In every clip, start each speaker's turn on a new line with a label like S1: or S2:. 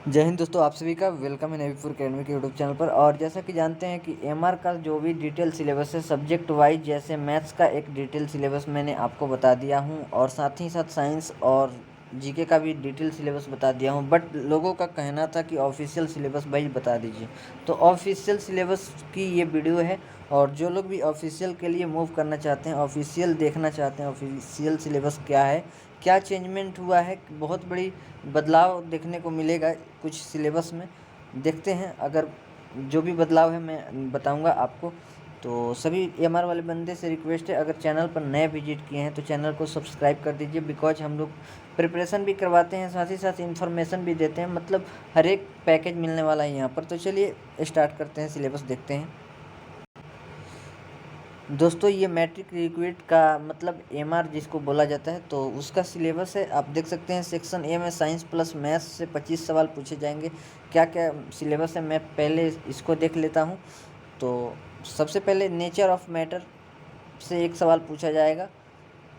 S1: जय हिंद दोस्तों, आप सभी का वेलकम है नेवी4 अकेडमी के यूट्यूब चैनल पर। और जैसा कि जानते हैं कि एमआर का जो भी डिटेल सिलेबस है सब्जेक्ट वाइज, जैसे मैथ्स का एक डिटेल सिलेबस मैंने आपको बता दिया हूं और साथ ही साथ साइंस और जीके का भी डिटेल सिलेबस बता दिया हूं। बट लोगों का कहना था कि ऑफिशियल सिलेबस भाई बता दीजिए, तो ऑफिशियल सिलेबस की ये वीडियो है। और जो लोग भी ऑफिशियल के लिए मूव करना चाहते हैं, ऑफिशियल देखना चाहते हैं ऑफिशियल सिलेबस क्या है, क्या चेंजमेंट हुआ है, बहुत बड़ी बदलाव देखने को मिलेगा कुछ सिलेबस में। देखते हैं, अगर जो भी बदलाव है मैं बताऊंगा आपको। तो सभी एमआर वाले बंदे से रिक्वेस्ट है, अगर चैनल पर नए विजिट किए हैं तो चैनल को सब्सक्राइब कर दीजिए। बिकॉज हम लोग प्रिपरेशन भी करवाते हैं, साथ ही साथ इन्फॉर्मेशन भी देते हैं, मतलब हर एक पैकेज मिलने वाला है यहाँ पर। तो चलिए स्टार्ट करते हैं, सिलेबस देखते हैं। दोस्तों, ये मैट्रिक रिक्विट का मतलब एमआर जिसको बोला जाता है, तो उसका सिलेबस है। आप देख सकते हैं सेक्शन ए में साइंस प्लस मैथ्स से 25 सवाल पूछे जाएंगे। क्या क्या सिलेबस है मैं पहले इसको देख लेता हूँ। तो सबसे पहले नेचर ऑफ मैटर से एक सवाल पूछा जाएगा,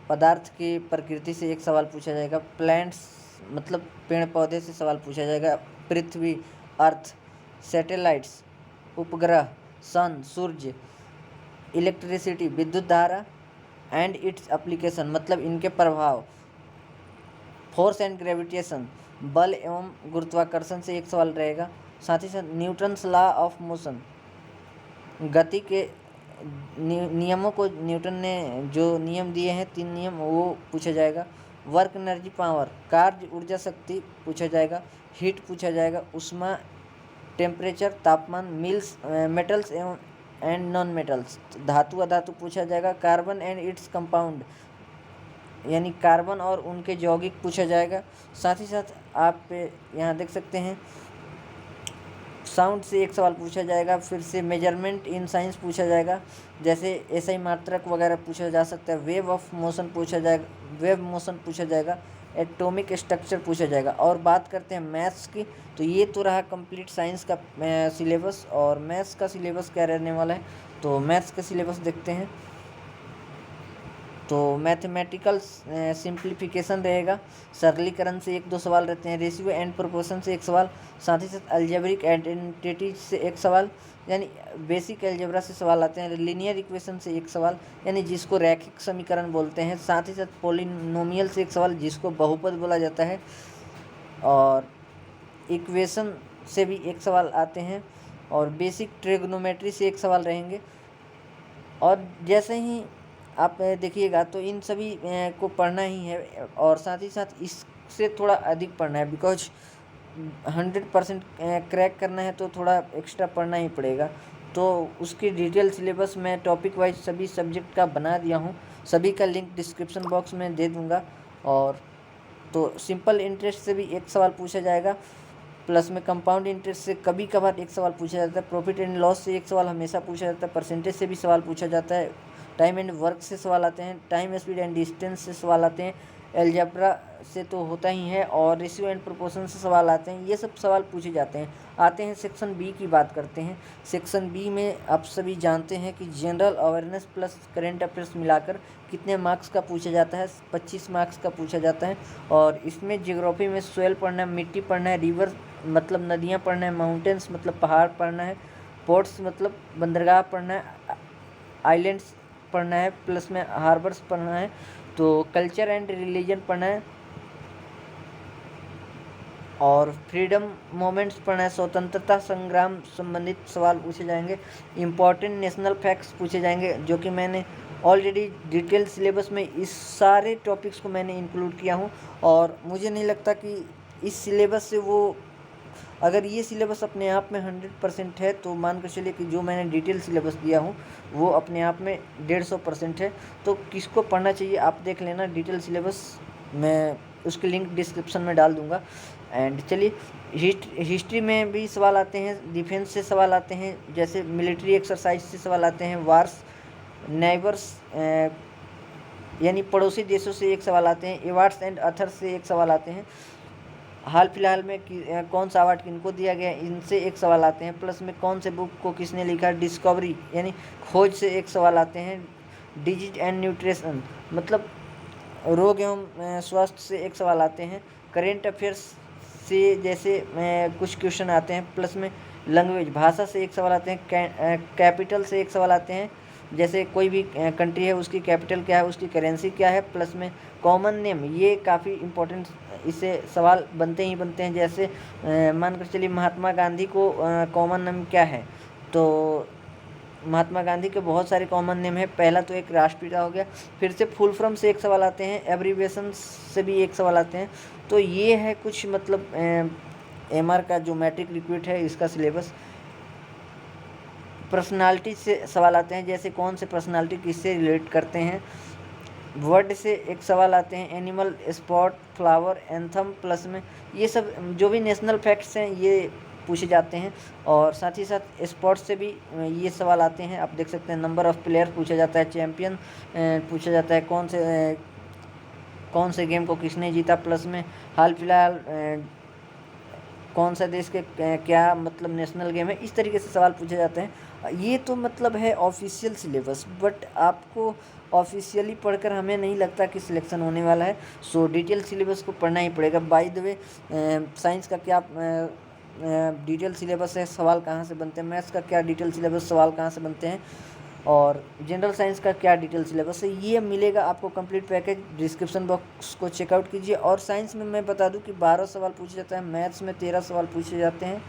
S1: पदार्थ की प्रकृति से एक सवाल पूछा जाएगा, प्लांट्स मतलब पेड़ पौधे से सवाल पूछा जाएगा, पृथ्वी अर्थ, सैटेलाइट्स उपग्रह, सन सूर्य, इलेक्ट्रिसिटी विद्युत धारा एंड इट्स एप्लीकेशन मतलब इनके प्रभाव, फोर्स एंड ग्रेविटेशन बल एवं गुरुत्वाकर्षण से एक सवाल रहेगा। साथ ही साथ न्यूटन्स लॉ ऑफ मोशन, गति के नियमों को न्यूटन ने जो नियम दिए हैं 3 नियम, वो पूछा जाएगा। वर्क एनर्जी पावर, कार्य ऊर्जा शक्ति पूछा जाएगा। हीट पूछा जाएगा, उष्मा टेम्परेचर तापमान, मिल्स मेटल्स एवं एंड नॉन मेटल्स, धातु अधातु पूछा जाएगा। कार्बन एंड इट्स कंपाउंड यानी कार्बन और उनके यौगिक पूछा जाएगा। साथ ही साथ आप यहाँ देख सकते हैं साउंड से एक सवाल पूछा जाएगा। फिर से मेजरमेंट इन साइंस पूछा जाएगा, जैसे एसआई मात्रक वगैरह पूछा जा सकता है। वेव ऑफ मोशन पूछा जाएगा, वेव मोशन पूछा जाएगा। एटॉमिक स्ट्रक्चर पूछा जाएगा। और बात करते हैं मैथ्स की, तो ये तो रहा कंप्लीट साइंस का सिलेबस। और मैथ्स का सिलेबस क्या रहने वाला है, तो मैथ्स का सिलेबस देखते हैं। तो मैथमेटिकल सिंप्लीफिकेशन रहेगा, सरलीकरण से 1-2 सवाल रहते हैं। रेशियो एंड प्रोपोर्शन से एक सवाल, साथ ही साथ अलजेब्रिक आइडेंटिटी से एक सवाल यानी बेसिक अलजेब्रा से सवाल आते हैं। लीनियर इक्वेशन से एक सवाल यानी जिसको रैखिक समीकरण बोलते हैं। साथ ही साथ पॉलिनोमियल से एक सवाल जिसको बहुपद बोला जाता है। और इक्वेशन से भी एक सवाल आते हैं। और बेसिक ट्रिग्नोमेट्री से एक सवाल रहेंगे। और जैसे ही आप देखिएगा तो इन सभी को पढ़ना ही है, और साथ ही साथ इससे थोड़ा अधिक पढ़ना है। बिकॉज 100% क्रैक करना है तो थोड़ा एक्स्ट्रा पढ़ना ही पड़ेगा। तो उसकी डिटेल सिलेबस मैं टॉपिक वाइज सभी सब्जेक्ट का बना दिया हूँ, सभी का लिंक डिस्क्रिप्शन बॉक्स में दे दूँगा। और तो सिंपल इंटरेस्ट से भी एक सवाल पूछा जाएगा, प्लस में कंपाउंड इंटरेस्ट से कभी कभार एक सवाल पूछा जाता है। प्रॉफिट एंड लॉस से एक सवाल हमेशा पूछा जाता है। परसेंटेज से भी सवाल पूछा जाता है। टाइम एंड वर्क से सवाल आते हैं। टाइम स्पीड एंड डिस्टेंस से सवाल आते हैं। एलजेब्रा से तो होता ही है, और रेशियो एंड प्रोपोर्शन से सवाल आते हैं। ये सब सवाल पूछे जाते हैं। आते हैं सेक्शन बी की बात करते हैं। सेक्शन बी में आप सभी जानते हैं कि general awareness plus current affairs मिलाकर कितने मार्क्स का पूछा जाता है, 25 मार्क्स का पूछा जाता है। और इसमें ज्योग्राफी में सोयल पढ़ना है, मिट्टी पढ़ना है, रिवर मतलब नदियाँ पढ़ना है, माउंटेन्स मतलब पहाड़ पढ़ना है, पोर्ट्स मतलब बंदरगाह पढ़ना है, आइलैंड्स पढ़ना है, प्लस में हार्बर्स पढ़ना है। तो कल्चर एंड रिलीजन पढ़ना है। और फ्रीडम मोमेंट्स पढ़ना है, स्वतंत्रता संग्राम संबंधित सवाल पूछे जाएंगे। इम्पॉर्टेंट नेशनल फैक्ट्स पूछे जाएंगे, जो कि मैंने ऑलरेडी डिटेल सिलेबस में इस सारे टॉपिक्स को मैंने इंक्लूड किया हूँ। और मुझे नहीं लगता कि इस सिलेबस से वो, अगर ये सिलेबस अपने आप में 100% है तो मान कर चलिए कि जो मैंने डिटेल सिलेबस दिया हूँ वो अपने आप में 150% है। तो किसको पढ़ना चाहिए आप देख लेना डिटेल सिलेबस, मैं उसकी लिंक डिस्क्रिप्शन में डाल दूँगा। एंड चलिए हिस्ट्री में भी सवाल आते हैं, डिफेंस से सवाल आते हैं, जैसे मिलिट्री एक्सरसाइज से सवाल आते हैं, वार्स, नेबर्स यानी पड़ोसी देशों से एक सवाल आते हैं, अवार्ड्स एंड अथर्स से एक सवाल आते हैं। हाल फिलहाल में कौन सा अवार्ड किनको दिया गया, इनसे एक सवाल आते हैं। प्लस में कौन से बुक को किसने लिखा, डिस्कवरी यानी खोज से एक सवाल आते हैं। डिजीज एंड न्यूट्रिशन मतलब रोग एवं स्वास्थ्य से एक सवाल आते हैं। करेंट अफेयर्स से जैसे कुछ क्वेश्चन आते हैं, प्लस में लैंग्वेज भाषा से एक सवाल आते हैं, कैपिटल से एक सवाल आते हैं, जैसे कोई भी कंट्री है उसकी कैपिटल क्या है, उसकी करेंसी क्या है, प्लस में कॉमन नेम, ये काफ़ी इम्पोर्टेंट इससे सवाल बनते ही बनते हैं। जैसे मानकर चलिए महात्मा गांधी को कॉमन नेम क्या है, तो महात्मा गांधी के बहुत सारे कॉमन नेम है। पहला तो एक राष्ट्रपिता हो गया, फिर से फुल फ्रॉम से एक सवाल आते हैं, एब्रीविएशन से भी एक सवाल आते हैं। तो ये है कुछ मतलब एमआर का जो मैट्रिक रिक्रूट है इसका सिलेबस। पर्सनालिटी से सवाल आते हैं, जैसे कौन से पर्सनालिटी किससे रिलेट करते हैं। वर्ड से एक सवाल आते हैं, animal, spot, flower, anthem, plus में ये सब जो भी नेशनल फैक्ट्स हैं ये पूछे जाते हैं। और साथ ही साथ स्पोर्ट्स से भी ये सवाल आते हैं, आप देख सकते हैं। नंबर ऑफ़ प्लेयर पूछा जाता है, चैम्पियन पूछा जाता है, कौन से गेम को किसने जीता, प्लस में हाल फिलहाल कौन सा देश के क्या मतलब नेशनल गेम है, इस तरीके से सवाल पूछे जाते हैं। ये तो मतलब है ऑफिशियल सिलेबस, बट आपको ऑफिशियली पढ़कर हमें नहीं लगता कि सिलेक्शन होने वाला है। सो डिटेल सिलेबस को पढ़ना ही पड़ेगा। बाय द वे साइंस का क्या डिटेल सिलेबस है, सवाल कहाँ से बनते हैं, मैथ्स का क्या डिटेल सिलेबस, सवाल कहाँ से बनते हैं, और जनरल साइंस का क्या डिटेल सिलेबस है, ये मिलेगा आपको कंप्लीट पैकेज। डिस्क्रिप्शन बॉक्स को चेकआउट कीजिए। और साइंस में मैं बता दूं कि 12 सवाल पूछे जाते हैं, मैथ्स में 13 सवाल पूछे जाते हैं,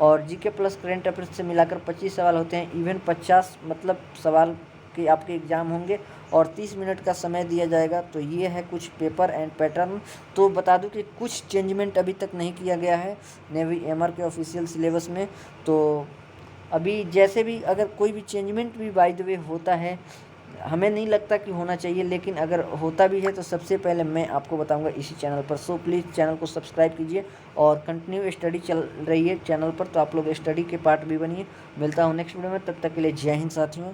S1: और जीके प्लस करंट अफेयर्स से मिलाकर 25 सवाल होते हैं। इवन 50 मतलब सवाल के आपके एग्ज़ाम होंगे और 30 मिनट का समय दिया जाएगा। तो ये है कुछ पेपर एंड पैटर्न। तो बता दूं कि कुछ चेंजमेंट अभी तक नहीं किया गया है नेवी एमआर के ऑफिशियल सिलेबस में। तो अभी जैसे भी अगर कोई भी चेंजमेंट भी बाय द वे होता है, हमें नहीं लगता कि होना चाहिए, लेकिन अगर होता भी है तो सबसे पहले मैं आपको बताऊंगा इसी चैनल पर। सो प्लीज़ चैनल को सब्सक्राइब कीजिए, और कंटिन्यू स्टडी चल रही है चैनल पर, तो आप लोग स्टडी के पार्ट भी बनिए। मिलता हूँ नेक्स्ट वीडियो में, तब तक के लिए जय हिंद साथियों।